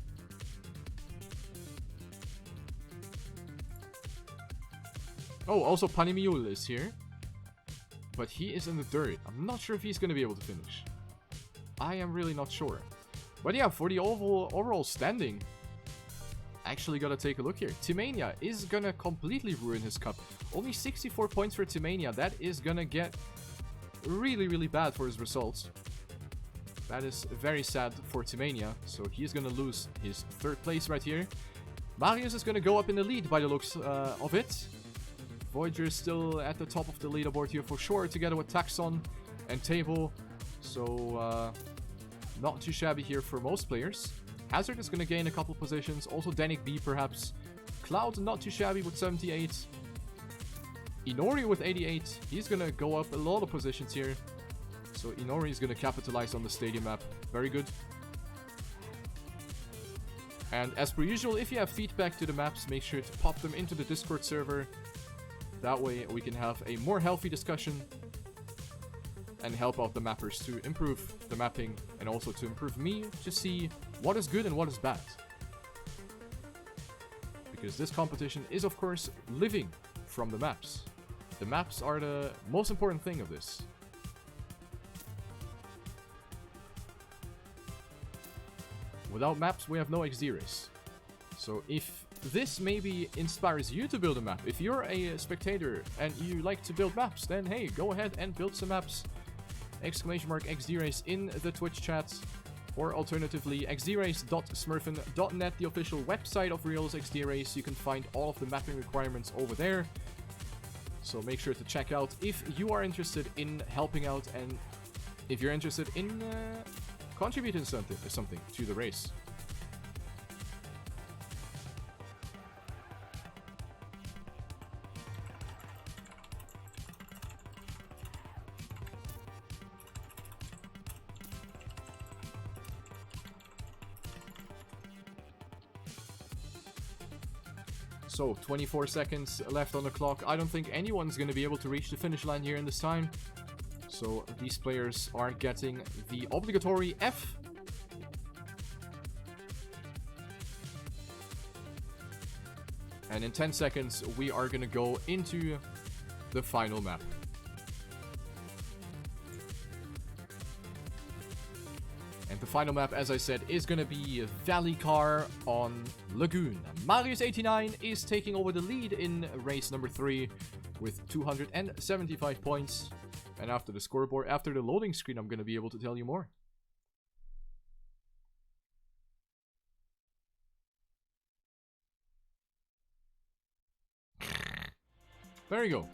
Oh, also Panimiul is here. But he is in the dirt. I'm not sure if he's going to be able to finish. I am really not sure. But yeah, for the overall standing, actually gotta take a look here. TMUF is gonna completely ruin his cup. Only 64 points for TMUF. That is gonna get really, really bad for his results. That is very sad for TMUF. So he's gonna lose his third place right here. Marius is gonna go up in the lead by the looks of it. Voyager is still at the top of the leaderboard here for sure, together with Taxon and Table. So not too shabby here for most players. Hazard is going to gain a couple positions. Also Danik B perhaps. Cloud not too shabby with 78. Inori with 88. He's going to go up a lot of positions here. So Inori is going to capitalize on the stadium map. Very good. And as per usual, if you have feedback to the maps, make sure to pop them into the Discord server. That way we can have a more healthy discussion and help out the mappers to improve the mapping, and also to improve me to see what is good and what is bad. Because this competition is of course living from the maps. The maps are the most important thing of this. Without maps we have no XD race. So if this maybe inspires you to build a map, if you're a spectator and you like to build maps, then hey, go ahead and build some maps. !XD race in the Twitch chat, or alternatively xdrace.smurfin.net, the official website of Riolu's XD race. You can find all of the mapping requirements over there, so make sure to check out if you are interested in helping out and if you're interested in contributing something to the race. So, 24 seconds left on the clock. I don't think anyone's going to be able to reach the finish line here in this time. So, these players are getting the obligatory F. And in 10 seconds, we are going to go into the final map. And the final map, as I said, is going to be Valley Car on Lagoon. Marius89 is taking over the lead in race number 3 with 275 points. And after the scoreboard, after the loading screen, I'm going to be able to tell you more. There you go.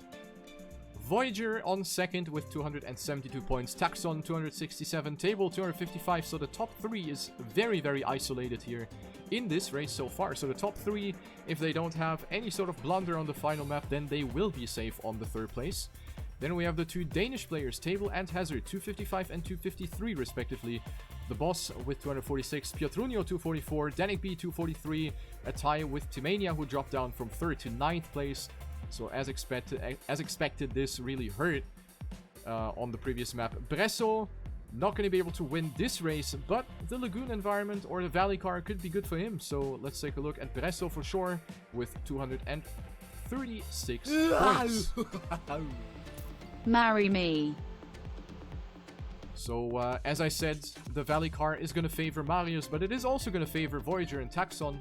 Voyager on second with 272 points. Taxon 267. Table 255. So the top 3 is very, very isolated here in this race so far. So the top 3, if they don't have any sort of blunder on the final map, then they will be safe on the 3rd place. Then we have the 2 Danish players, Table and Hazard, 255 and 253 respectively. The boss with 246, Piotrunio 244, Danik B 243, a tie with TMUF, who dropped down from 3rd to 9th place. So as expected, this really hurt on the previous map. Bresso, not going to be able to win this race, but the lagoon environment or the valley car could be good for him. So let's take a look at Bresso for sure with 236 points. Marry me. So, as I said, the Valley car is going to favor Marius, but it is also going to favor Voyager and Taxon.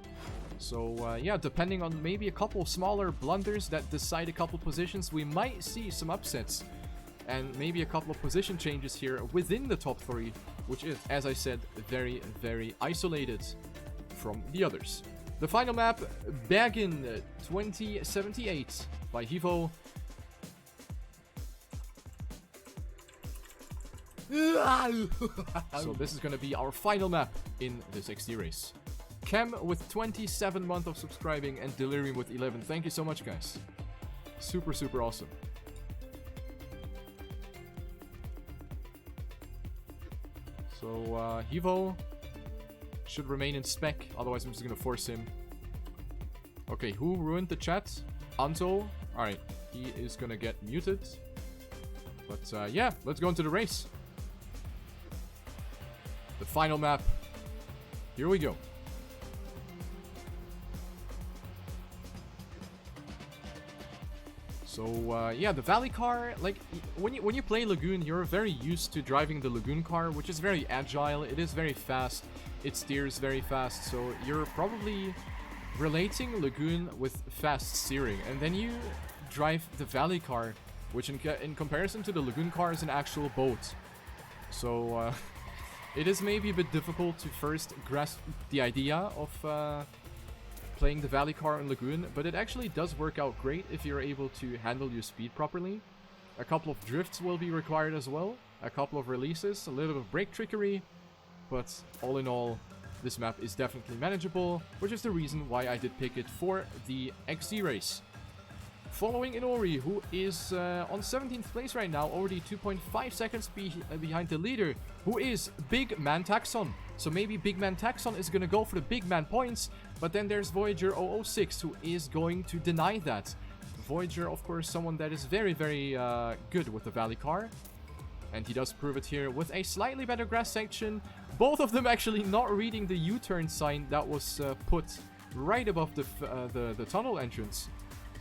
So, yeah, depending on maybe a couple smaller blunders that decide a couple positions, we might see some upsets. And maybe a couple of position changes here within the top 3, which is, as I said, very, very isolated from the others. The final map, Bergen 2078 by Hivo. So this is going to be our final map in this XD race. Cam with 27 months of subscribing and Delirium with 11. Thank you so much, guys. Super, super awesome. So, Hivo should remain in spec, otherwise I'm just going to force him. Okay, who ruined the chat? Anto. Alright, he is going to get muted. But, yeah, let's go into the race. The final map. Here we go. So, yeah, the Valley car, like, when you play Lagoon, you're very used to driving the Lagoon car, which is very agile, it is very fast, it steers very fast, so you're probably relating Lagoon with fast steering, and then you drive the Valley car, which in comparison to the Lagoon car is an actual boat. So, it is maybe a bit difficult to first grasp the idea of playing the Valley car in Lagoon, but it actually does work out great if you're able to handle your speed properly. A couple of drifts will be required as well, a couple of releases, a little bit of brake trickery, but all in all, this map is definitely manageable, which is the reason why I did pick it for the XD race. Following Inori, who is on 17th place right now, already 2.5 seconds behind the leader, who is Big Man Taxon. So maybe Big Man Taxon is going to go for the big man points, but then there's Voyager 006, who is going to deny that. Voyager, of course, someone that is very, very good with the Valley car. And he does prove it here with a slightly better grass section. Both of them actually not reading the U-turn sign that was put right above the tunnel entrance.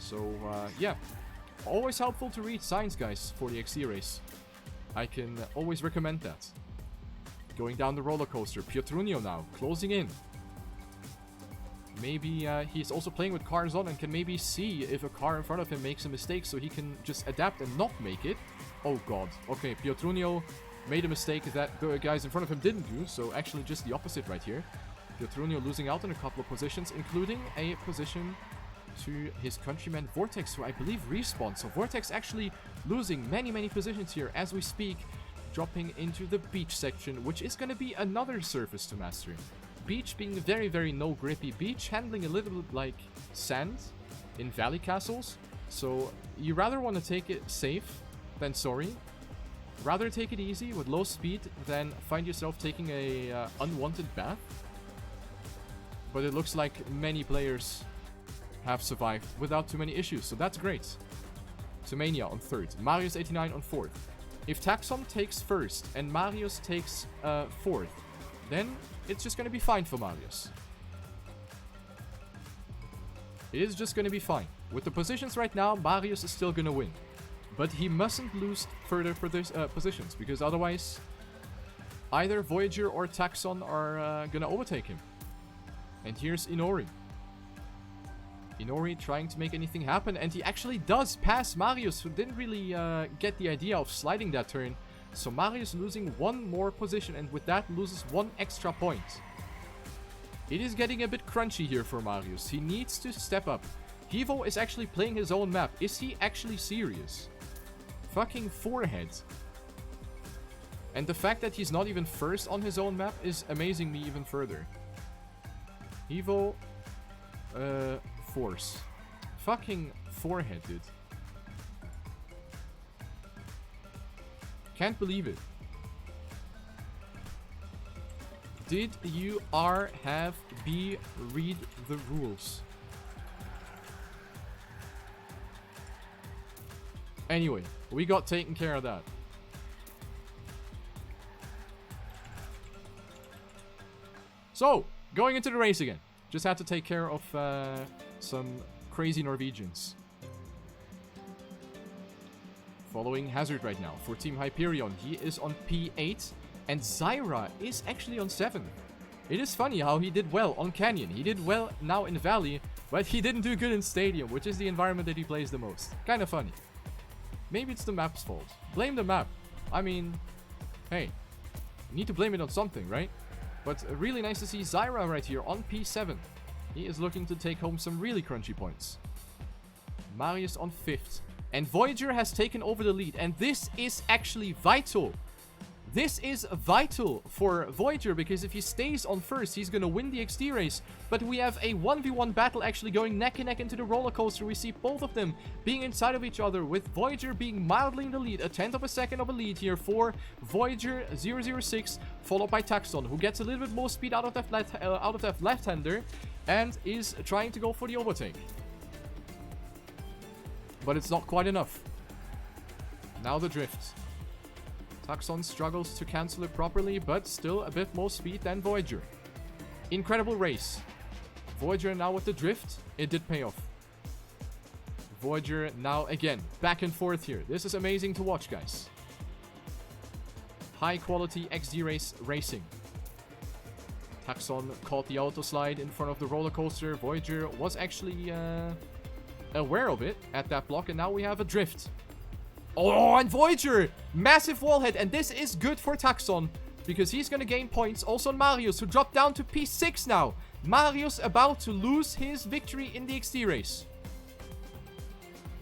So, yeah, always helpful to read signs, guys, for the XC race. I can always recommend that. Going down the roller coaster, Piotrunio now, closing in. Maybe he's also playing with cars on and can maybe see if a car in front of him makes a mistake so he can just adapt and not make it. Oh god, okay, Piotrunio made a mistake that the guys in front of him didn't do, so actually just the opposite right here. Piotrunio losing out in a couple of positions, including a position to his countryman Vortex, who I believe respawned. So Vortex actually losing many, many positions here as we speak, dropping into the beach section, which is going to be another surface to master. Beach being very, very no grippy. Beach handling a little bit like sand in valley castles. So you rather want to take it safe than sorry. Rather take it easy with low speed than find yourself taking a unwanted bath. But it looks like many players have survived without too many issues, so that's great. TrackMania on 3rd, Marius 89 on 4th. If Taxon takes 1st and Marius takes 4th, then it's just going to be fine for Marius. It is just going to be fine. With the positions right now, Marius is still going to win. But he mustn't lose further for these positions, because otherwise either Voyager or Taxon are going to overtake him. And here's Inori. Inori trying to make anything happen, and he actually does pass Marius, who didn't really get the idea of sliding that turn. So Marius losing one more position, and with that loses one extra point. It is getting a bit crunchy here for Marius. He needs to step up. Hivo is actually playing his own map. Is he actually serious? Fucking forehead. And the fact that he's not even first on his own map is amazing me even further. Hivo, force. Fucking forehead, dude. Can't believe it. Did you R have B read the rules? Anyway, we got taken care of that. So, going into the race again. Just had to take care of some crazy Norwegians. Following Hazard right now for Team Hyperion. He is on P8 and Zyra is actually on 7. It is funny how he did well on Canyon. He did well now in Valley, but he didn't do good in Stadium, which is the environment that he plays the most. Kind of funny. Maybe it's the map's fault. Blame the map. I mean, hey, you need to blame it on something, right? But really nice to see Zyra right here on P7. He is looking to take home some really crunchy points. Marius on 5th. And Voyager has taken over the lead. And this is actually vital. This is vital for Voyager, because if he stays on first, he's going to win the XD race. But we have a 1v1 battle actually going neck and neck into the roller coaster. We see both of them being inside of each other, with Voyager being mildly in the lead. A 1/10 of a second of a lead here for Voyager 006, followed by Taxon, who gets a little bit more speed out of that left-hander and is trying to go for the overtake. But it's not quite enough. Now the drift. Taxon struggles to cancel it properly, but still a bit more speed than Voyager. Incredible race. Voyager now with the drift. It did pay off. Voyager now again back and forth here. This is amazing to watch, guys. High quality XD race racing. Taxon caught the auto slide in front of the roller coaster. Voyager was actually aware of it at that block, and now we have a drift. Oh, and Voyager! Massive wallhead, and this is good for Taxon, because he's going to gain points. Also on Marius, who dropped down to P6 now. Marius about to lose his victory in the XD race.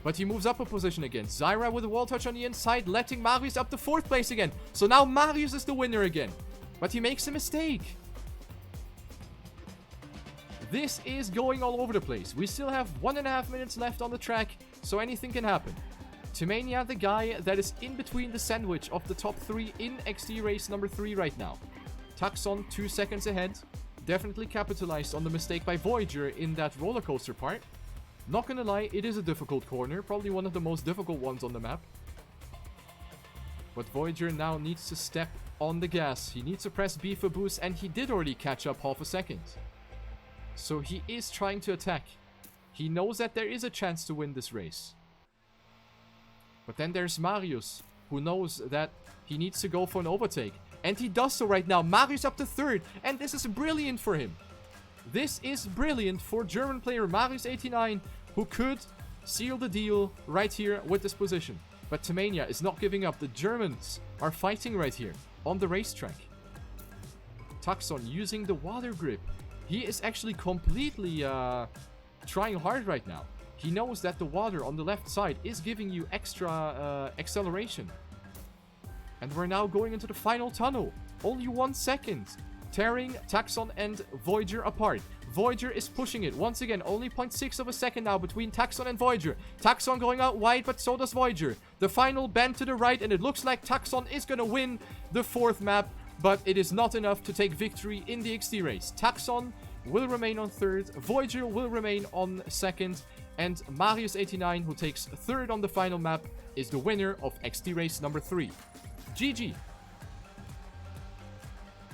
But he moves up a position again. Zyra with a wall touch on the inside, letting Marius up to 4th place again. So now Marius is the winner again. But he makes a mistake. This is going all over the place. We still have 1.5 minutes left on the track, so anything can happen. TMUF, the guy that is in between the sandwich of the top 3 in XD race number 3 right now. Taxon 2 seconds ahead. Definitely capitalized on the mistake by Voyager in that roller coaster part. Not gonna lie, it is a difficult corner. Probably one of the most difficult ones on the map. But Voyager now needs to step on the gas. He needs to press B for boost, and he did already catch up half a second. So he is trying to attack. He knows that there is a chance to win this race. But then there's Marius, who knows that he needs to go for an overtake. And he does so right now. Marius up to 3rd, and this is brilliant for him. This is brilliant for German player Marius89, who could seal the deal right here with this position. But TMUF is not giving up. The Germans are fighting right here on the racetrack. Taxon using the water grip. He is actually completely trying hard right now. He knows that the water on the left side is giving you extra acceleration. And we're now going into the final tunnel. Only 1 second. Tearing Taxon and Voyager apart. Voyager is pushing it. Once again, only 0.6 of a second now between Taxon and Voyager. Taxon going out wide, but so does Voyager. The final bend to the right, and it looks like Taxon is going to win the 4th map. But it is not enough to take victory in the XD race. Taxon will remain on 3rd. Voyager will remain on 2nd. And Marius89, who takes 3rd on the final map, is the winner of XD race number 3. GG.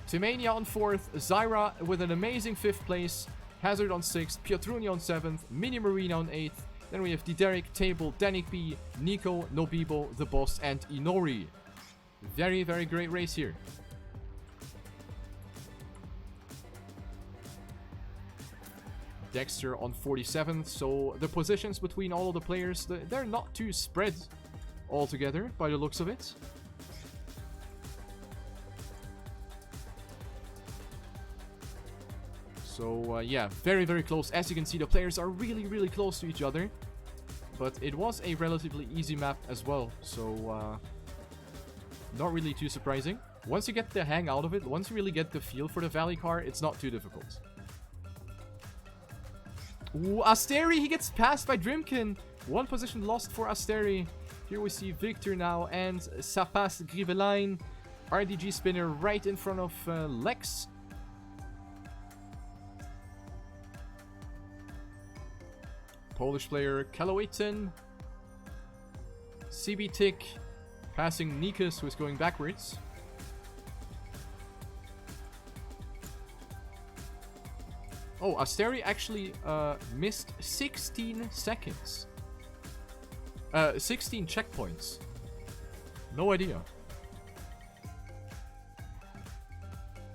TMUF on 4th. Zyra with an amazing 5th place. Hazard on 6th. Piotruni on 7th. Mini Marina on 8th. Then we have Dideric, Table, Danik B, Nico, Nobibo, The Boss, and Inori. Very, very great race here. Dexter on 47th, so the positions between all of the players, they're not too spread altogether by the looks of it. So yeah, very, very close. As you can see, the players are really, really close to each other. But it was a relatively easy map as well, so not really too surprising. Once you get the hang out of it, once you really get the feel for the Valley car, it's not too difficult. Ooh, Asteri, he gets passed by Drimkin. 1 position lost for Asteri. Here we see Victor now and Sapas Griveline. RDG spinner right in front of Lex. Polish player Kalowiten. CB Tick passing Nikas, who is going backwards. Oh, Asteri actually missed 16 seconds. 16 checkpoints. No idea.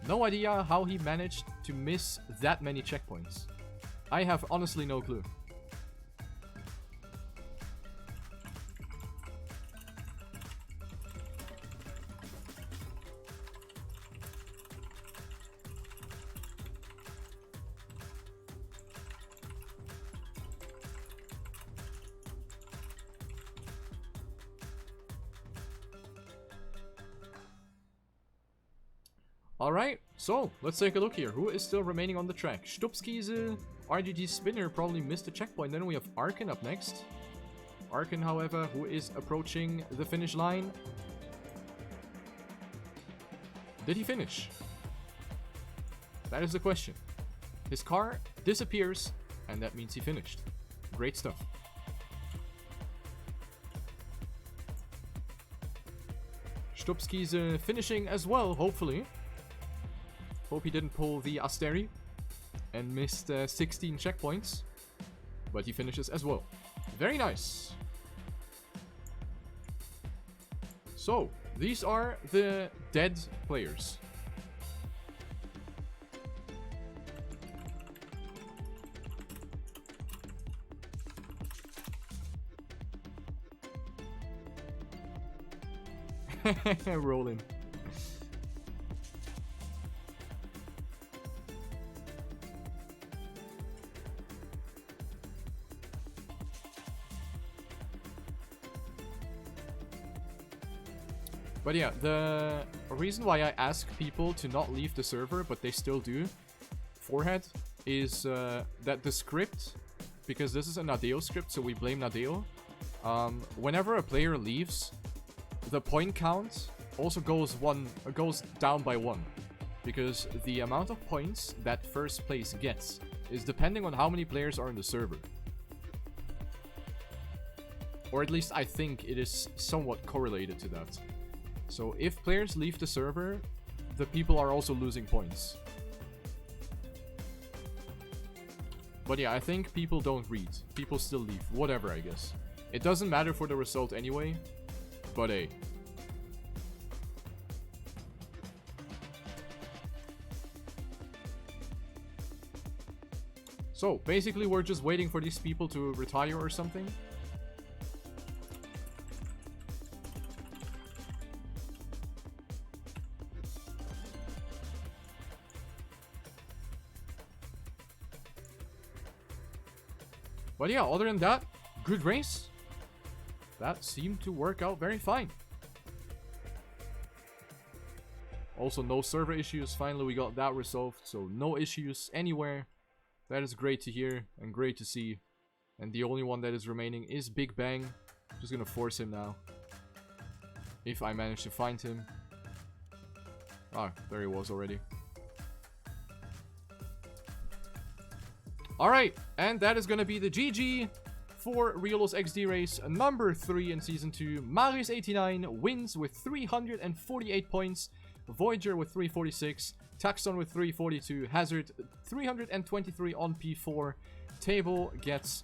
No idea how he managed to miss that many checkpoints. I have honestly no clue. Alright, so let's take a look here. Who is still remaining on the track? Stupskiese, RGG Spinner probably missed a checkpoint. Then we have Arkin up next. Arkin, however, who is approaching the finish line. Did he finish? That is the question. His car disappears, and that means he finished. Great stuff. Stupskiese finishing as well, hopefully. Hope he didn't pull the Asteri and missed 16 checkpoints. But he finishes as well. Very nice. So, these are the dead players. Rolling. But yeah, the reason why I ask people to not leave the server, but they still do, forehead, is that the script, because this is a Nadeo script, so we blame Nadeo. Whenever a player leaves, the point count also goes down by 1, because the amount of points that first place gets is depending on how many players are in the server. Or at least I think it is somewhat correlated to that. So if players leave the server, the people are also losing points. But yeah, I think people don't read. People still leave. Whatever, I guess. It doesn't matter for the result anyway. But hey. So, basically we're just waiting for these people to retire or something. But yeah, other than that, good race. That seemed to work out very fine. Also, no server issues. Finally, we got that resolved. So, no issues anywhere. That is great to hear and great to see. And the only one that is remaining is Big Bang. Just gonna force him now. If I manage to find him. Ah, there he was already. Alright, and that is gonna be the GG for Riolu's XD race number 3 in Season 2. Marius89 wins with 348 points, Voyager with 346, Taxon with 342, Hazard 323 on P4, Table gets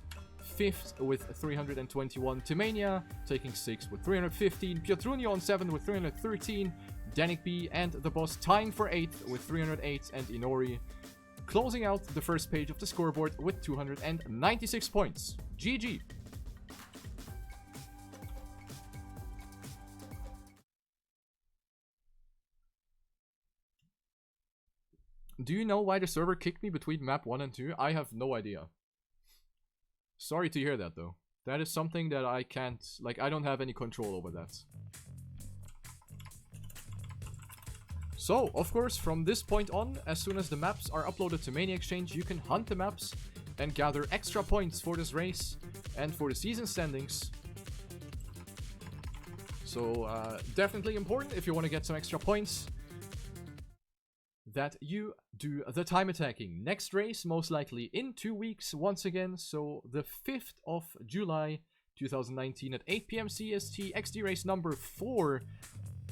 5th with 321, TMUF taking 6th with 315, Piotrunio on 7th with 313, Danik B and the boss tying for 8th with 308, and Inori closing out the first page of the scoreboard with 296 points. GG. Do you know why the server kicked me between map 1 and 2? I have no idea. Sorry to hear that though. That is something that I can't, like, I don't have any control over that. So, of course, from this point on, as soon as the maps are uploaded to Mania Exchange, you can hunt the maps and gather extra points for this race and for the season standings. So, definitely important if you want to get some extra points. that you do the time attacking. Next race, most likely in 2 weeks once again, so the 5th of July 2019 at 8 PM CST, XD race number 4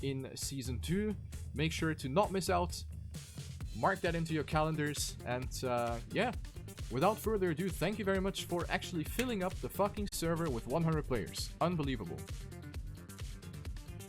in Season 2. Make sure to not miss out. Mark that into your calendars, and yeah, without further ado, thank you very much for actually filling up the fucking server with 100 players. Unbelievable.